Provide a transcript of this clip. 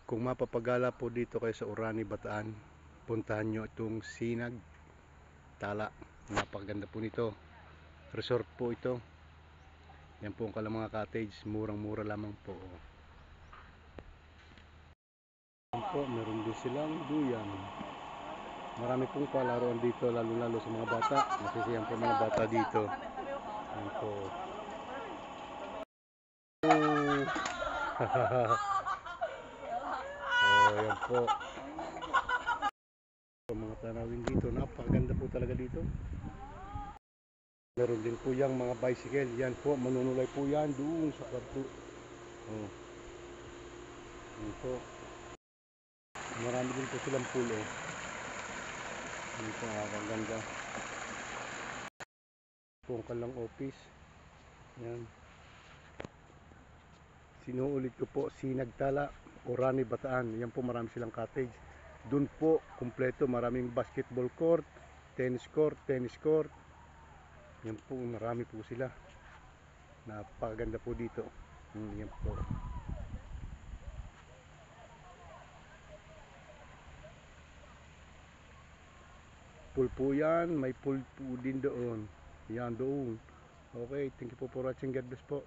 Kung mapapagala po dito kayo sa Orani, Bataan, puntahan nyo itong Sinag Tala. Napakaganda po nito. Resort po ito. Yan po ang kalang mga cottage. Murang-mura lamang po. Yan po, meron din silang duyan. Marami pong palaruan dito, lalo-lalo sa mga bata. Masisiyan po mga bata dito. Yan po. Oh, yan po. Mga tanawin dito, napakaganda po talaga dito. Meron din po yung mga bicycle. Yan po, manunulay po yan doon sa karto. Oh. Yan po. Marami din po silang pool. Oh. Yan po, napakaganda. Po ang kalang office. Yan. Sinuulit ko po, Sinag Tala, Orani, Bataan. Yan po, marami silang cottage. Doon po, kumpleto, maraming basketball court, tennis court. Yan po, marami po sila. Napakaganda po dito. Yan po. Pool po yan, may pool po din doon. Yan doon. Okay, thank you po for watching. God bless po.